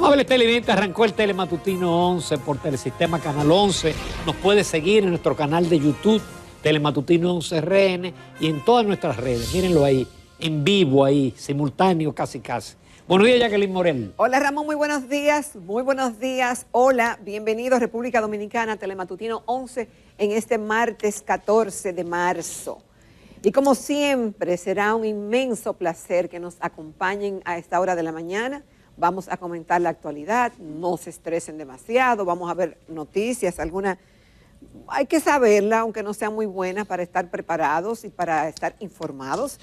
Amable televidente, arrancó el Telematutino 11 por Telesistema Canal 11. Nos puede seguir en nuestro canal de YouTube, Telematutino 11 RN, y en todas nuestras redes. Mírenlo ahí, en vivo ahí, simultáneo casi. Buenos días, Jacqueline Morel. Hola, Ramón, muy buenos días. Muy buenos días. Hola, bienvenidos República Dominicana, Telematutino 11, en este martes 14 de marzo. Y como siempre, será un inmenso placer que nos acompañen a esta hora de la mañana. Vamos a comentar la actualidad, no se estresen demasiado, vamos a ver noticias, alguna hay que saberla, aunque no sea muy buena, para estar preparados y para estar informados.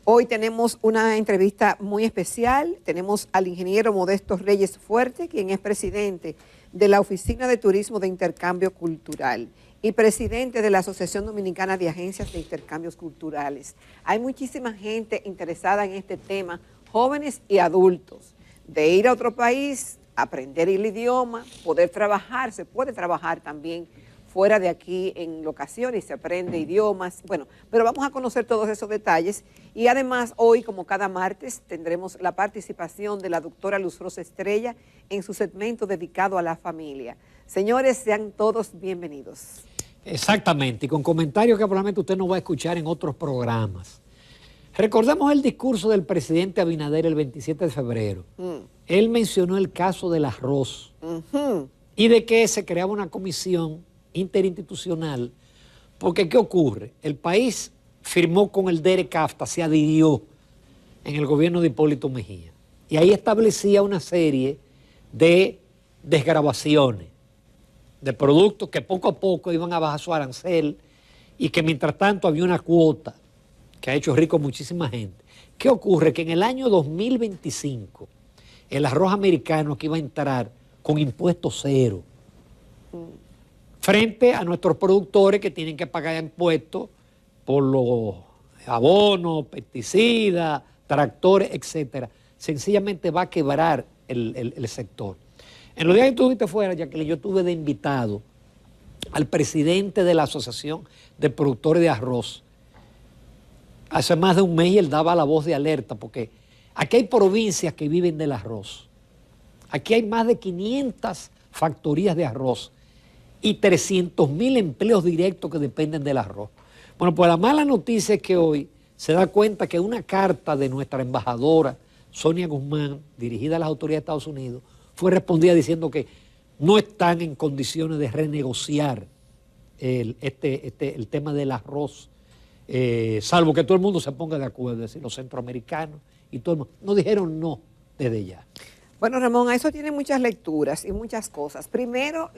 Hoy tenemos una entrevista muy especial, tenemos al ingeniero Modesto Reyes Fuerte, quien es presidente de la Oficina de Turismo de Intercambio Cultural y presidente de la Asociación Dominicana de Agencias de Intercambios Culturales. Hay muchísima gente interesada en este tema, jóvenes y adultos, de ir a otro país, aprender el idioma, poder trabajar, se puede trabajar también fuera de aquí en locaciones, se aprende idiomas, bueno, pero vamos a conocer todos esos detalles y además hoy, como cada martes, tendremos la participación de la doctora Luz Rosa Estrella en su segmento dedicado a la familia. Señores, sean todos bienvenidos. Exactamente, y con comentarios que probablemente usted no va a escuchar en otros programas. Recordamos el discurso del presidente Abinader el 27 de febrero. Él mencionó el caso del arroz y de que se creaba una comisión interinstitucional, porque ¿qué ocurre? El país firmó con el DERECAFTA, se adhirió en el gobierno de Hipólito Mejía, y ahí establecía una serie de desgravaciones de productos que poco a poco iban a bajar su arancel y que mientras tanto había una cuota que ha hecho rico a muchísima gente. ¿Qué ocurre? Que en el año 2025 el arroz americano que iba a entrar con impuesto cero frente a nuestros productores que tienen que pagar impuestos por los abonos, pesticidas, tractores, etcétera. Sencillamente va a quebrar el sector. En los días que tú estuviste fuera, Jacqueline, yo tuve de invitado al presidente de la Asociación de Productores de Arroz. Hace más de un mes y él daba la voz de alerta, porque aquí hay provincias que viven del arroz. Aquí hay más de 500 factorías de arroz y 300.000 empleos directos que dependen del arroz. Bueno, pues la mala noticia es que hoy se da cuenta que una carta de nuestra embajadora, Sonia Guzmán, dirigida a las autoridades de Estados Unidos, fue respondida diciendo que no están en condiciones de renegociar el tema del arroz, salvo que todo el mundo se ponga de acuerdo, es decir, los centroamericanos y todo el mundo. No dijeron no desde ya. Bueno, Ramón, a eso tiene muchas lecturas y muchas cosas. Primero,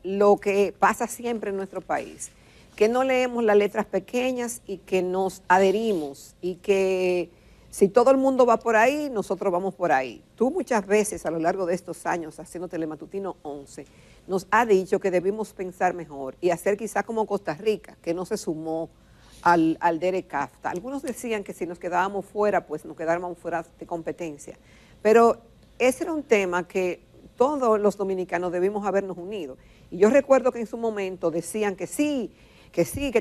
lo que pasa siempre en nuestro país, que no leemos las letras pequeñas y que nos adherimos y que si todo el mundo va por ahí, nosotros vamos por ahí. Tú muchas veces a lo largo de estos años haciendo Telematutino 11 nos ha dicho que debimos pensar mejor y hacer quizá como Costa Rica, que no se sumó al DERECAFTA. Algunos decían que si nos quedábamos fuera, pues nos quedábamos fuera de competencia. Pero ese era un tema que todos los dominicanos debimos habernos unido. Y yo recuerdo que en su momento decían que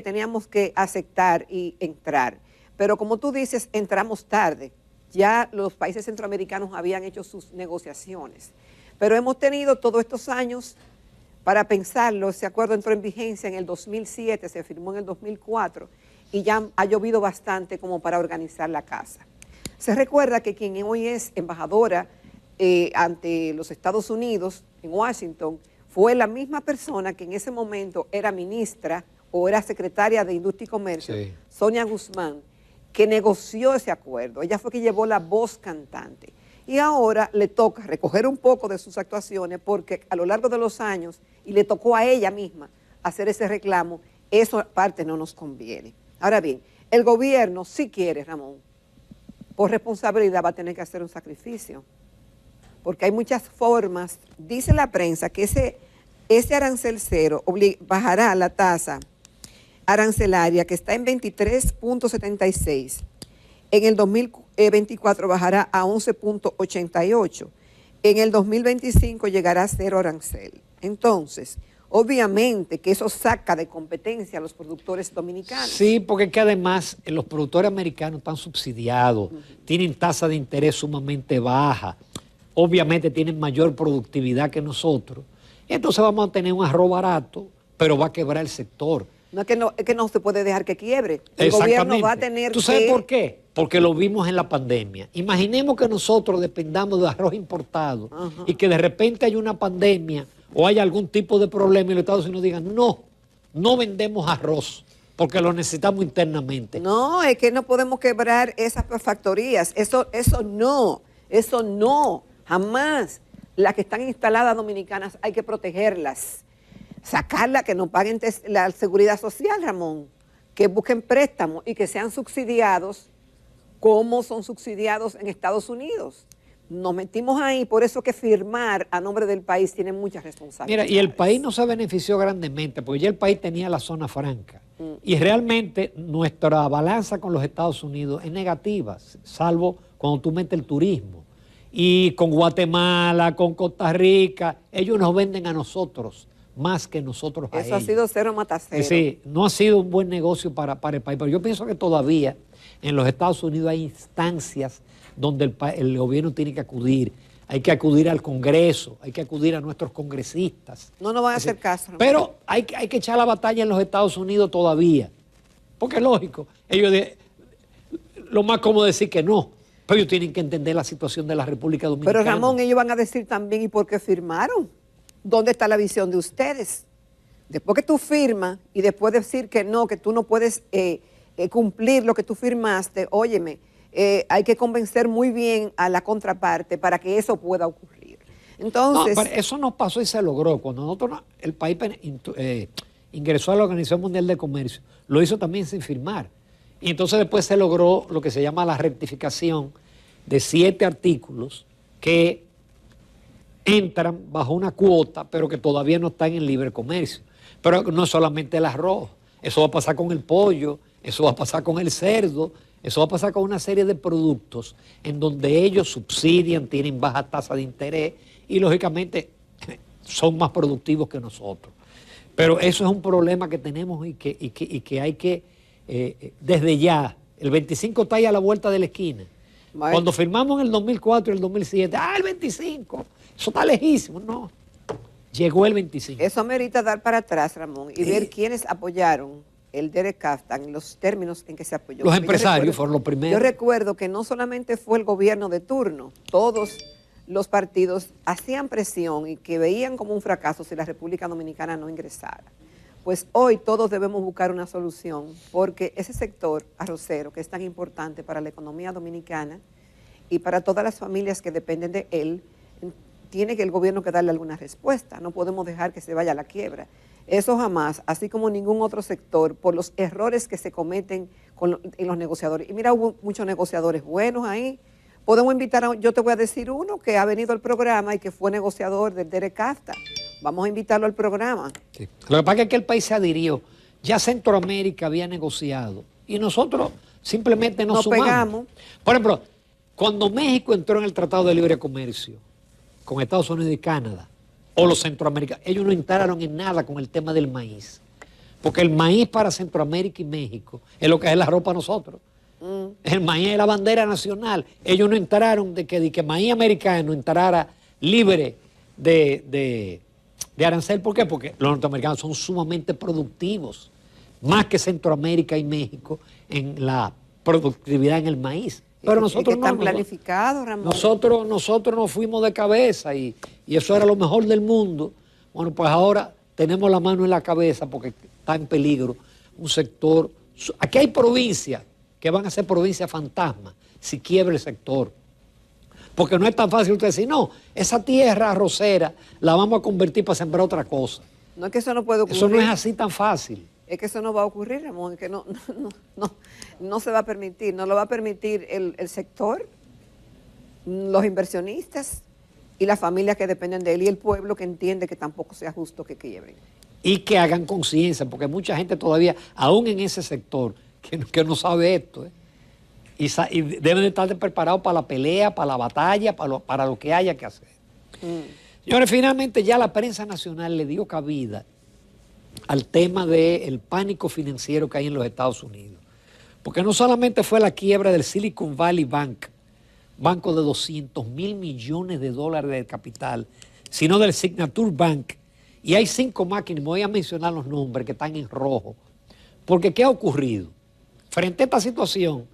teníamos que aceptar y entrar. Pero como tú dices, entramos tarde. Ya los países centroamericanos habían hecho sus negociaciones. Pero hemos tenido todos estos años para pensarlo. Ese acuerdo entró en vigencia en el 2007, se firmó en el 2004 y ya ha llovido bastante como para organizar la casa. Se recuerda que quien hoy es embajadora ante los Estados Unidos, en Washington, fue la misma persona que en ese momento era ministra o era secretaria de Industria y Comercio, sí, Sonia Guzmán, que negoció ese acuerdo. Ella fue que llevó la voz cantante. Y ahora le toca recoger un poco de sus actuaciones porque a lo largo de los años, y le tocó a ella misma hacer ese reclamo, eso aparte no nos conviene. Ahora bien, el gobierno, si quiere, Ramón, por responsabilidad va a tener que hacer un sacrificio, porque hay muchas formas. Dice la prensa que ese arancel cero bajará la tasa arancelaria, que está en 23.76. En el 2024 bajará a 11.88. En el 2025 llegará a cero arancel. Entonces, obviamente que eso saca de competencia a los productores dominicanos. Sí, porque es que además los productores americanos están subsidiados, tienen tasa de interés sumamente baja. obviamente tienen mayor productividad que nosotros. Entonces vamos a tener un arroz barato, pero va a quebrar el sector. No es que no se puede dejar que quiebre. El gobierno va a tener ¿Tú sabes por qué? Porque lo vimos en la pandemia. Imaginemos que nosotros dependamos de arroz importado y que de repente hay una pandemia o hay algún tipo de problema y los Estados Unidos digan, no vendemos arroz porque lo necesitamos internamente. No, es que no podemos quebrar esas factorías. Eso no, jamás. Las que están instaladas dominicanas hay que protegerlas. Sacarla, que no paguen la seguridad social, Ramón, que busquen préstamos y que sean subsidiados como son subsidiados en Estados Unidos. Nos metimos ahí, por eso que firmar a nombre del país tiene muchas responsabilidades. Mira, y el país no se benefició grandemente, porque ya el país tenía la zona franca. Y realmente nuestra balanza con los Estados Unidos es negativa, salvo cuando tú metes el turismo. Y con Guatemala, con Costa Rica, ellos nos venden a nosotros más que nosotros a ellos. Eso ha sido cero mata cero. Sí, no ha sido un buen negocio para el país, pero yo pienso que todavía en los Estados Unidos hay instancias donde el gobierno tiene que acudir. Hay que acudir al Congreso, hay que acudir a nuestros congresistas. No nos van a hacer caso. Pero hay que echar la batalla en los Estados Unidos todavía. Porque es lógico, lo más cómodo es decir que no, pero ellos tienen que entender la situación de la República Dominicana. Pero Ramón, ellos van a decir también, ¿y por qué firmaron? ¿Dónde está la visión de ustedes? Después que tú firmas y después de decir que tú no puedes cumplir lo que tú firmaste, óyeme, hay que convencer muy bien a la contraparte para que eso pueda ocurrir. Entonces, no, pero eso no pasó y se logró. Cuando el país ingresó a la Organización Mundial de Comercio, lo hizo también sin firmar. Y entonces después se logró lo que se llama la rectificación de 7 artículos que entran bajo una cuota, pero que todavía no están en libre comercio. Pero no solamente el arroz, eso va a pasar con el pollo, eso va a pasar con el cerdo, eso va a pasar con una serie de productos en donde ellos subsidian, tienen baja tasa de interés y lógicamente son más productivos que nosotros. Pero eso es un problema que tenemos y que hay que, desde ya, el 25 está ahí a la vuelta de la esquina. Bueno. Cuando firmamos en el 2004 y el 2007, el 25, eso está lejísimo, no. Llegó el 25. Eso amerita dar para atrás, Ramón, y ver quiénes apoyaron el Derek Kafta en los términos en que se apoyó. Los empresarios fueron los primeros. Yo recuerdo que no solamente fue el gobierno de turno, todos los partidos hacían presión y que veían como un fracaso si la República Dominicana no ingresara. Pues hoy todos debemos buscar una solución porque ese sector arrocero que es tan importante para la economía dominicana y para todas las familias que dependen de él, tiene que el gobierno que darle alguna respuesta. No podemos dejar que se vaya a la quiebra. Eso jamás, así como ningún otro sector, por los errores que se cometen en los negociadores. Y mira, hubo muchos negociadores buenos ahí. Podemos invitar yo te voy a decir uno que ha venido al programa y que fue negociador del Derek Kafta. Vamos a invitarlo al programa. Sí. Lo que pasa es que el país se adhirió. Ya Centroamérica había negociado y nosotros simplemente nos sumamos. Pegamos. Por ejemplo, cuando México entró en el Tratado de Libre Comercio con Estados Unidos y Canadá, o los centroamericanos, ellos no entraron en nada con el tema del maíz. Porque el maíz para Centroamérica y México es lo que es la ropa para nosotros. El maíz es la bandera nacional. Ellos no entraron de que maíz americano entrara libre de arancel. ¿Por qué? Porque los norteamericanos son sumamente productivos, más que Centroamérica y México en la productividad en el maíz. Pero nosotros no están planificados, Ramón. Nosotros nos fuimos de cabeza y eso era lo mejor del mundo. Bueno, pues ahora tenemos la mano en la cabeza porque está en peligro un sector. Aquí hay provincias que van a ser provincias fantasmas si quiebra el sector. Porque no es tan fácil usted decir, no, esa tierra arrocera la vamos a convertir para sembrar otra cosa. No es que eso no puede ocurrir. Eso no es así tan fácil. Es que eso no va a ocurrir, Ramón, es que no se va a permitir, no lo va a permitir el sector, los inversionistas y las familias que dependen de él y el pueblo que entiende que tampoco sea justo que quiebren. Y que hagan conciencia, porque mucha gente todavía, aún en ese sector, que no sabe esto, y deben de estar preparados para la pelea, para la batalla, para lo que haya que hacer. Señores, finalmente ya la prensa nacional le dio cabida al tema del pánico financiero que hay en los Estados Unidos. Porque no solamente fue la quiebra del Silicon Valley Bank, banco de 200.000 millones de dólares de capital, sino del Signature Bank. Y hay 5 máquinas, me voy a mencionar los nombres que están en rojo. Porque ¿qué ha ocurrido? Frente a esta situación,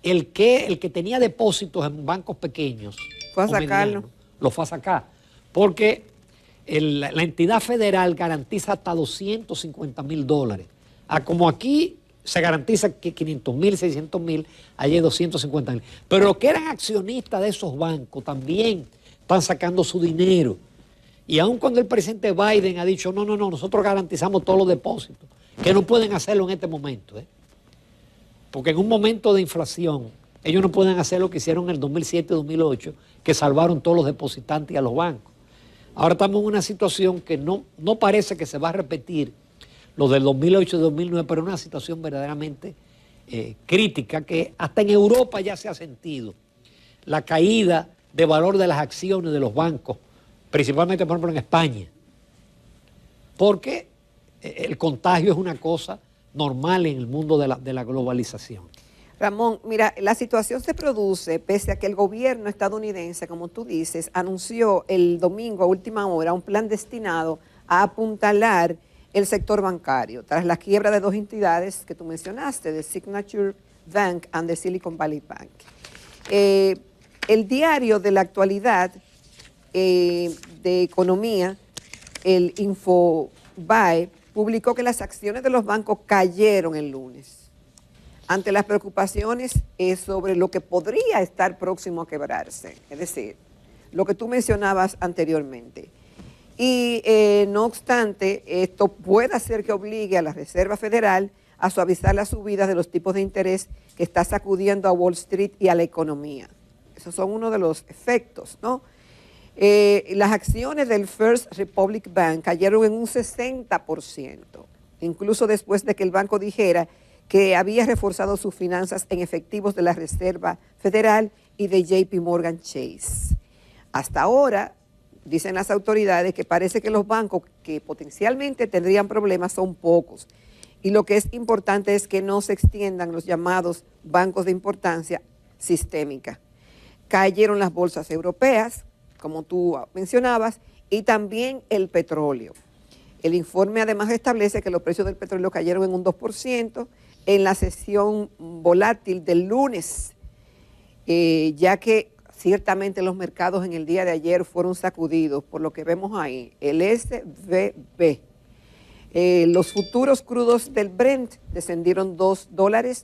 el que tenía depósitos en bancos pequeños, fue a sacarlo. Lo fue a sacar. Porque la entidad federal garantiza hasta 250.000 dólares. Como aquí se garantiza que 500.000, 600.000, allí 250.000. Pero los que eran accionistas de esos bancos también están sacando su dinero. Y aun cuando el presidente Biden ha dicho, no, nosotros garantizamos todos los depósitos, que no pueden hacerlo en este momento, porque en un momento de inflación, ellos no pueden hacer lo que hicieron en el 2007-2008, que salvaron todos los depositantes y a los bancos. Ahora estamos en una situación que no parece que se va a repetir lo del 2008-2009, pero es una situación verdaderamente crítica, que hasta en Europa ya se ha sentido la caída de valor de las acciones de los bancos, principalmente, por ejemplo, en España, porque el contagio es una cosa normal en el mundo de la globalización. Ramón, mira, la situación se produce pese a que el gobierno estadounidense, como tú dices, anunció el domingo a última hora un plan destinado a apuntalar el sector bancario, tras la quiebra de 2 entidades que tú mencionaste, de Signature Bank and the Silicon Valley Bank. El diario de la actualidad de economía, el Infobae, publicó que las acciones de los bancos cayeron el lunes ante las preocupaciones sobre lo que podría estar próximo a quebrarse, es decir, lo que tú mencionabas anteriormente. Y no obstante, esto puede hacer que obligue a la Reserva Federal a suavizar las subidas de los tipos de interés que está sacudiendo a Wall Street y a la economía. Esos son uno de los efectos, ¿no? Las acciones del First Republic Bank cayeron en un 60%, incluso después de que el banco dijera que había reforzado sus finanzas en efectivos de la Reserva Federal y de JP Morgan Chase. Hasta ahora, dicen las autoridades que parece que los bancos que potencialmente tendrían problemas son pocos. Y lo que es importante es que no se extiendan los llamados bancos de importancia sistémica. Cayeron las bolsas europeas, como tú mencionabas, y también el petróleo. El informe además establece que los precios del petróleo cayeron en un 2% en la sesión volátil del lunes, ya que ciertamente los mercados en el día de ayer fueron sacudidos por lo que vemos ahí, el SVB. Los futuros crudos del Brent descendieron $2,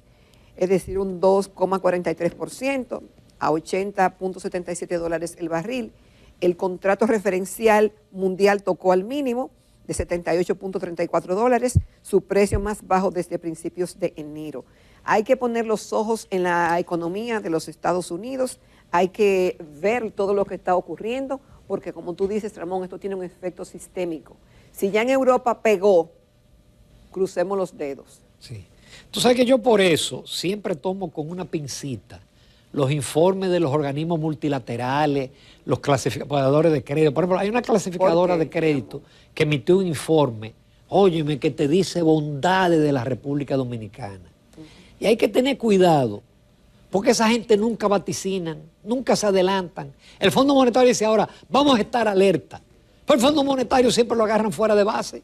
es decir, un 2,43%, a $80.77 el barril. El contrato referencial mundial tocó al mínimo de $78.34, su precio más bajo desde principios de enero. Hay que poner los ojos en la economía de los Estados Unidos, hay que ver todo lo que está ocurriendo, porque como tú dices, Ramón, esto tiene un efecto sistémico. Si ya en Europa pegó, crucemos los dedos. Sí. Tú sabes que yo por eso siempre tomo con una pincita los informes de los organismos multilaterales, los clasificadores de crédito. Por ejemplo, hay una clasificadora de crédito que emitió un informe, óyeme, que te dice bondades de la República Dominicana. Y hay que tener cuidado, porque esa gente nunca vaticinan, nunca se adelantan. El Fondo Monetario dice ahora, vamos a estar alerta. Pero el Fondo Monetario siempre lo agarran fuera de base.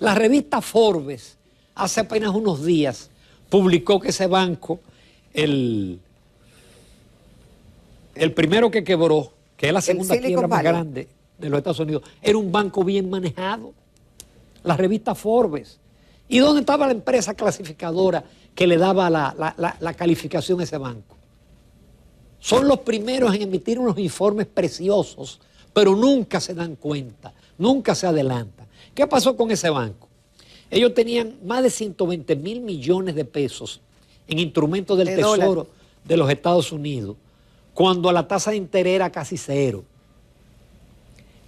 La revista Forbes, hace apenas unos días, publicó que ese banco, el primero que quebró, que es la segunda quiebra más grande de los Estados Unidos, era un banco bien manejado. La revista Forbes. ¿Y dónde estaba la empresa clasificadora que le daba la calificación a ese banco? Son los primeros en emitir unos informes preciosos, pero nunca se dan cuenta, nunca se adelantan. ¿Qué pasó con ese banco? Ellos tenían más de 120.000 millones de pesos en instrumentos del Tesoro de los Estados Unidos, cuando la tasa de interés era casi cero.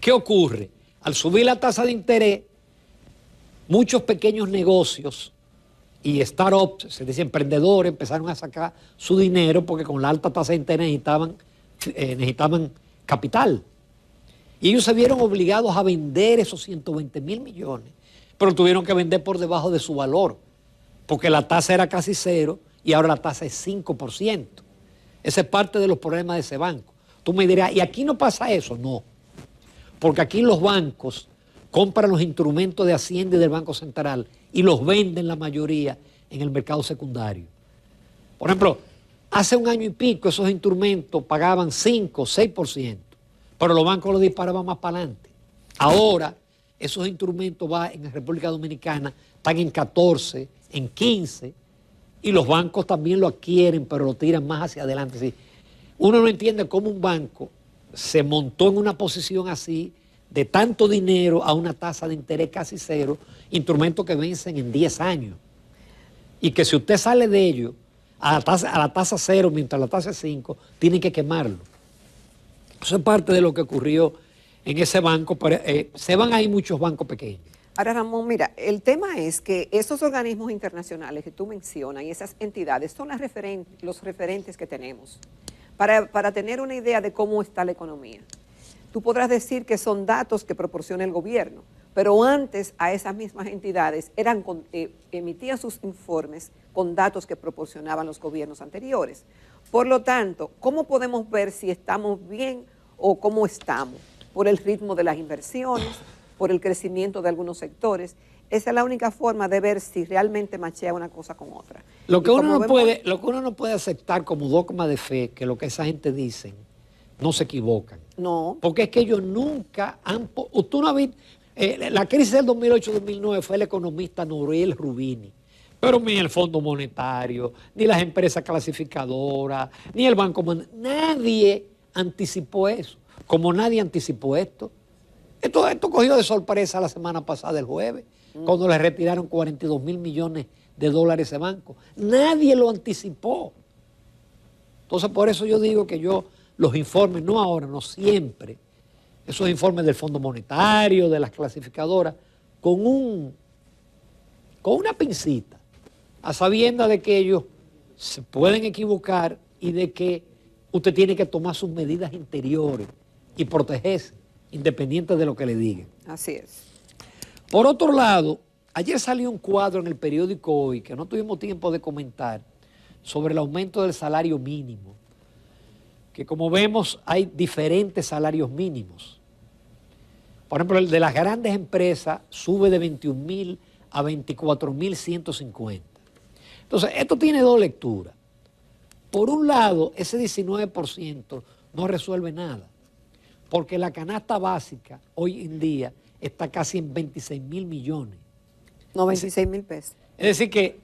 ¿Qué ocurre? Al subir la tasa de interés, muchos pequeños negocios y startups, se dice emprendedores, empezaron a sacar su dinero porque con la alta tasa de interés necesitaban capital. Y ellos se vieron obligados a vender esos 120.000 millones, pero tuvieron que vender por debajo de su valor, porque la tasa era casi cero y ahora la tasa es 5%. Ese es parte de los problemas de ese banco. Tú me dirás, ¿y aquí no pasa eso? No, porque aquí los bancos compran los instrumentos de Hacienda y del Banco Central y los venden la mayoría en el mercado secundario. Por ejemplo, hace un año y pico esos instrumentos pagaban 5, 6%, pero los bancos los disparaban más para adelante. Ahora esos instrumentos en la República Dominicana están en 14, en 15, y los bancos también lo adquieren, pero lo tiran más hacia adelante. Sí. Uno no entiende cómo un banco se montó en una posición así, de tanto dinero a una tasa de interés casi cero, instrumentos que vencen en 10 años. Y que si usted sale de ellos a la tasa cero, mientras la tasa es 5, tiene que quemarlo. Eso es parte de lo que ocurrió en ese banco, pero se van ahí muchos bancos pequeños. Ahora, Ramón, mira, el tema es que esos organismos internacionales que tú mencionas y esas entidades son los referentes que tenemos para tener una idea de cómo está la economía. Tú podrás decir que son datos que proporciona el gobierno, pero antes a esas mismas entidades emitían sus informes con datos que proporcionaban los gobiernos anteriores. Por lo tanto, ¿cómo podemos ver si estamos bien o cómo estamos? Por el ritmo de las inversiones, por el crecimiento de algunos sectores. Esa es la única forma de ver si realmente machea una cosa con otra. Lo que uno no puede aceptar como dogma de fe, que lo que esa gente dicen, no se equivocan. No. Porque es que ellos nunca han... Tú no has visto... la crisis del 2008-2009 fue el economista Noriel Rubini. Pero ni el Fondo Monetario, ni las empresas clasificadoras, ni el Banco Mundial. Nadie anticipó eso. Como nadie anticipó esto. Esto cogió de sorpresa la semana pasada, el jueves, cuando le retiraron 42 mil millones de dólares a ese banco. Nadie lo anticipó. Entonces, por eso yo digo que los informes, no ahora, no siempre, esos informes del Fondo Monetario, de las clasificadoras, con una pincita, a sabiendas de que ellos se pueden equivocar y de que usted tiene que tomar sus medidas interiores y protegerse, independiente de lo que le digan. Así es. Por otro lado, ayer salió un cuadro en el periódico Hoy, que no tuvimos tiempo de comentar, sobre el aumento del salario mínimo, que como vemos hay diferentes salarios mínimos. Por ejemplo, el de las grandes empresas sube de 21.000 a 24.150. Entonces, esto tiene dos lecturas. Por un lado, ese 19% no resuelve nada, porque la canasta básica hoy en día está casi en 26.000 millones. No, 26.000 pesos. Es decir que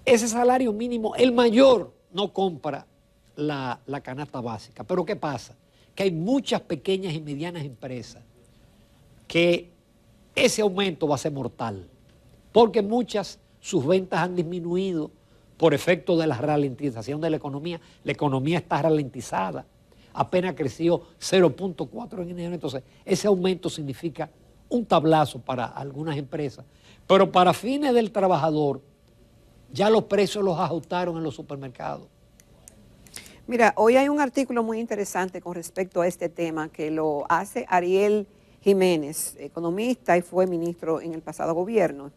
ese salario mínimo, el mayor, no compra la canasta básica. Pero ¿qué pasa? Que hay muchas pequeñas y medianas empresas que ese aumento va a ser mortal, porque sus ventas han disminuido por efecto de la ralentización de la economía. La economía está ralentizada, apenas creció 0.4 en enero, entonces ese aumento significa un tablazo para algunas empresas, pero para fines del trabajador ya los precios los ajustaron en los supermercados. Mira, hoy hay un artículo muy interesante con respecto a este tema que lo hace Ariel Jiménez, economista y fue ministro en el pasado gobierno.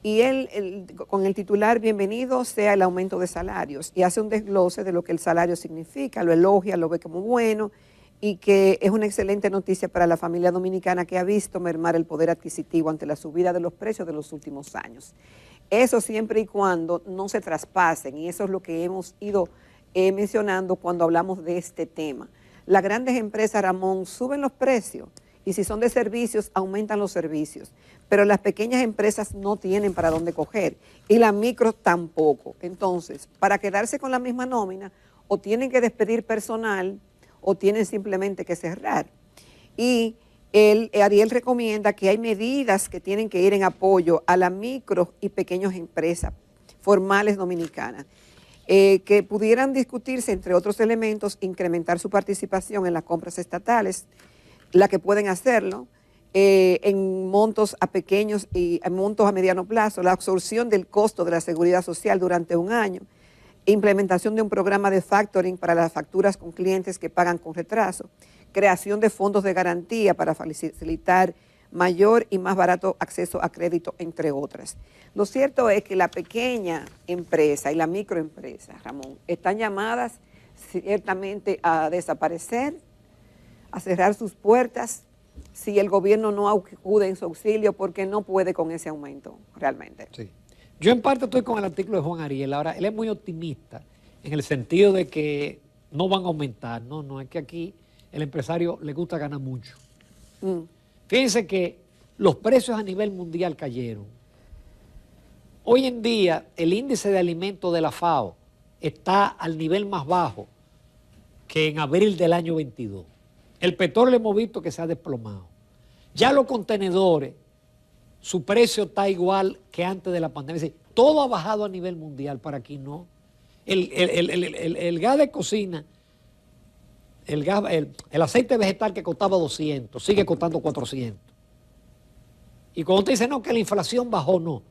Y él, con el titular, bienvenido sea el aumento de salarios, y hace un desglose de lo que el salario significa, lo elogia, lo ve como bueno, y que es una excelente noticia para la familia dominicana que ha visto mermar el poder adquisitivo ante la subida de los precios de los últimos años. Eso siempre y cuando no se traspasen, y eso es lo que hemos ido mencionando cuando hablamos de este tema. Las grandes empresas, Ramón, suben los precios, y si son de servicios, aumentan los servicios. Pero las pequeñas empresas no tienen para dónde coger, y las micros tampoco. Entonces, para quedarse con la misma nómina, o tienen que despedir personal, o tienen simplemente que cerrar. Y Ariel recomienda que hay medidas que tienen que ir en apoyo a las micro y pequeñas empresas formales dominicanas, que pudieran discutirse, entre otros elementos, incrementar su participación en las compras estatales, la que pueden hacerlo, en montos a pequeños y en montos a mediano plazo, la absorción del costo de la seguridad social durante un año, implementación de un programa de factoring para las facturas con clientes que pagan con retraso, creación de fondos de garantía para facilitar mayor y más barato acceso a crédito, entre otras. Lo cierto es que la pequeña empresa y la microempresa, Ramón, están llamadas ciertamente a desaparecer, a cerrar sus puertas, si el gobierno no acude en su auxilio, porque no puede con ese aumento realmente. Sí. Yo en parte estoy con el artículo de Juan Ariel. Ahora, él es muy optimista en el sentido de que no van a aumentar. No, es que aquí el empresario le gusta ganar mucho. Fíjense que los precios a nivel mundial cayeron. Hoy en día el índice de alimentos de la FAO está al nivel más bajo que en abril del año 22. El petróleo hemos visto que se ha desplomado. Ya los contenedores, su precio está igual que antes de la pandemia. Es decir, todo ha bajado a nivel mundial, para aquí no. El gas de cocina, el aceite vegetal que costaba 200, sigue costando 400. Y cuando te dicen, no, que la inflación bajó, no.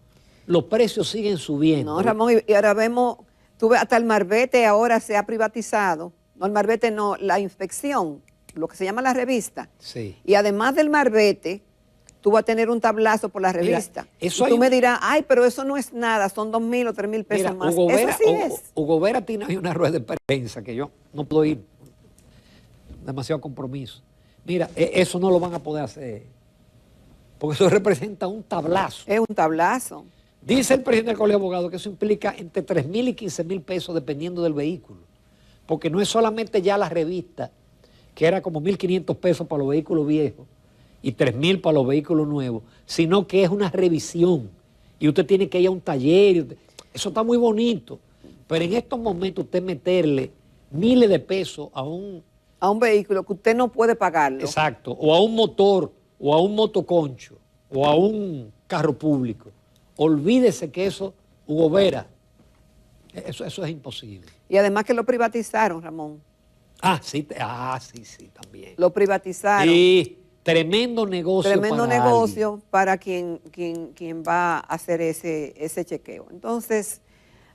Los precios siguen subiendo. No, Ramón, y ahora vemos, tú ves, hasta el Marbete ahora se ha privatizado. No, el Marbete no, la inspección, lo que se llama la revista. Sí. Y además del Marbete, tú vas a tener un tablazo por la revista. Mira, eso y tú me dirás, ay, pero eso no es nada, son 2.000 o 3.000 pesos más. Hugo Vera, eso sí es. Hugo Vera tiene una rueda de prensa que yo no puedo ir. Demasiado compromiso. Mira, eso no lo van a poder hacer. Porque eso representa un tablazo. Es un tablazo. Dice el presidente del Colegio de Abogados que eso implica entre 3.000 y 15.000 pesos dependiendo del vehículo. Porque no es solamente ya la revista, que era como 1.500 pesos para los vehículos viejos y 3.000 para los vehículos nuevos, sino que es una revisión y usted tiene que ir a un taller. Eso está muy bonito, pero en estos momentos usted meterle miles de pesos a un vehículo que usted no puede pagarlo. Exacto, o a un motor, o a un motoconcho, o a un carro público. Olvídese que eso, Hugo Vera, eso es imposible. Y además que lo privatizaron, Ramón. Sí, también. Lo privatizaron. Sí, tremendo negocio. Tremendo negocio para quien va a hacer ese chequeo. Entonces,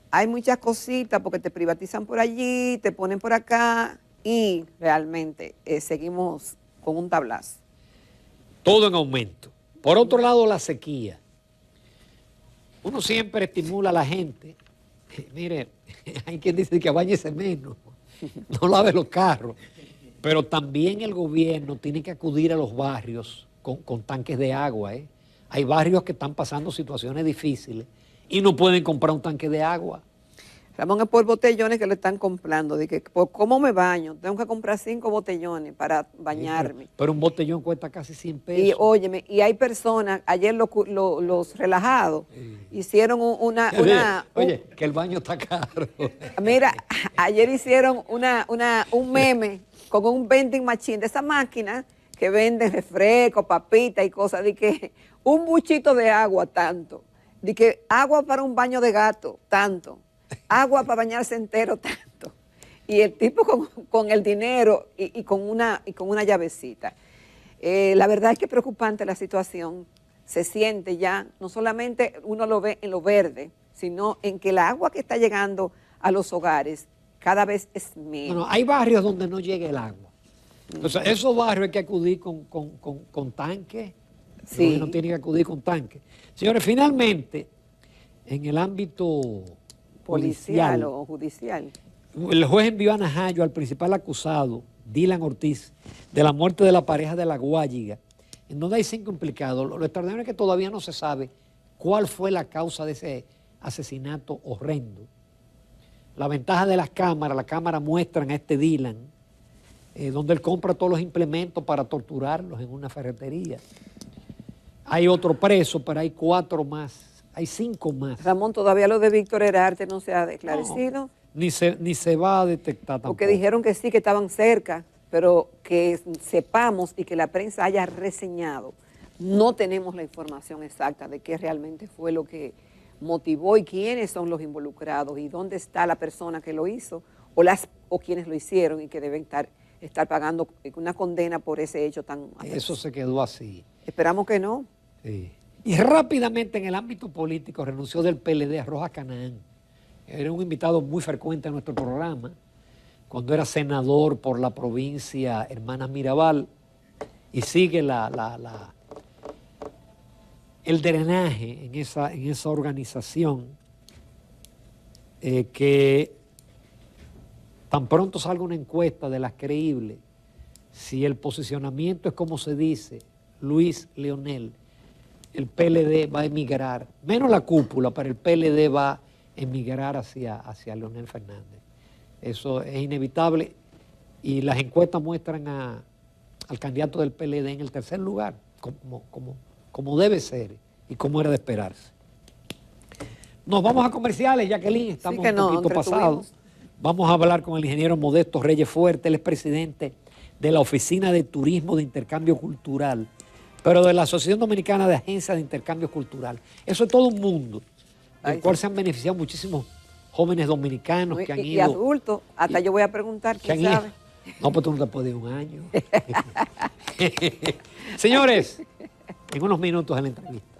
hay muchas cositas porque te privatizan por allí, te ponen por acá y realmente seguimos con un tablazo. Todo en aumento. Por otro lado, la sequía. Uno siempre estimula a la gente. Mire, hay quien dice que báñese menos, no lave los carros. Pero también el gobierno tiene que acudir a los barrios con tanques de agua. Hay barrios que están pasando situaciones difíciles y no pueden comprar un tanque de agua. Ramón, es por botellones que le están comprando. De que, ¿cómo me baño? Tengo que comprar 5 botellones para bañarme. Pero un botellón cuesta casi 100 pesos. Y óyeme, y hay personas, ayer los relajados hicieron Oye, que el baño está caro. Mira, ayer hicieron un meme con un vending machine de esa máquina que venden refrescos, papitas y cosas, de que un buchito de agua, tanto. De que agua para un baño de gato, tanto. Agua para bañarse entero, tanto. Y el tipo con el dinero y con una llavecita. La verdad es que es preocupante la situación. Se siente ya, no solamente uno lo ve en lo verde, sino en que el agua que está llegando a los hogares cada vez es menos. Bueno, hay barrios donde no llega el agua. Entonces, esos barrios hay que acudir con tanques. Sí. No tiene que acudir con tanques. Señores, finalmente, en el ámbito policial o judicial, el juez envió a Najayo al principal acusado, Dylan Ortiz, de la muerte de la pareja de La Guayiga, en donde hay 5 implicados. Lo extraordinario es que todavía no se sabe cuál fue la causa de ese asesinato horrendo. La ventaja de las cámaras muestran a este Dylan, donde él compra todos los implementos para torturarlos en una ferretería. Hay otro preso, pero hay 4 más. Hay 5 más. Ramón, todavía lo de Víctor Herarte no se ha esclarecido. No, ni se va a detectar tampoco. Porque dijeron que sí, que estaban cerca, pero que sepamos y que la prensa haya reseñado. No tenemos la información exacta de qué realmente fue lo que motivó y quiénes son los involucrados y dónde está la persona que lo hizo o quienes lo hicieron y que deben estar pagando una condena por ese hecho tan... Eso se quedó así. Esperamos que no. Sí. Y rápidamente en el ámbito político renunció del PLD a Rojas Canaán. Era un invitado muy frecuente a nuestro programa, cuando era senador por la provincia Hermanas Mirabal, y sigue el drenaje en esa organización, que tan pronto salga una encuesta de las creíbles, si el posicionamiento es como se dice, Luis Leonel, el PLD va a emigrar, menos la cúpula, pero el PLD va a emigrar hacia Leonel Fernández. Eso es inevitable y las encuestas muestran al candidato del PLD en el tercer lugar, como debe ser y como era de esperarse. Nos vamos a comerciales, Jacqueline, estamos un poquito pasados. Vamos a hablar con el ingeniero Modesto Reyes Fuerte, él es presidente de la Oficina de Turismo de Intercambio Cultural, pero de la Asociación Dominicana de Agencias de Intercambio Cultural. Eso es todo un mundo, del cual se han beneficiado muchísimos jóvenes dominicanos que han ido. Y adultos, hasta yo voy a preguntar, ¿quién sabe? No, pues tú no te puedes ir un año. Señores, en unos minutos en la entrevista.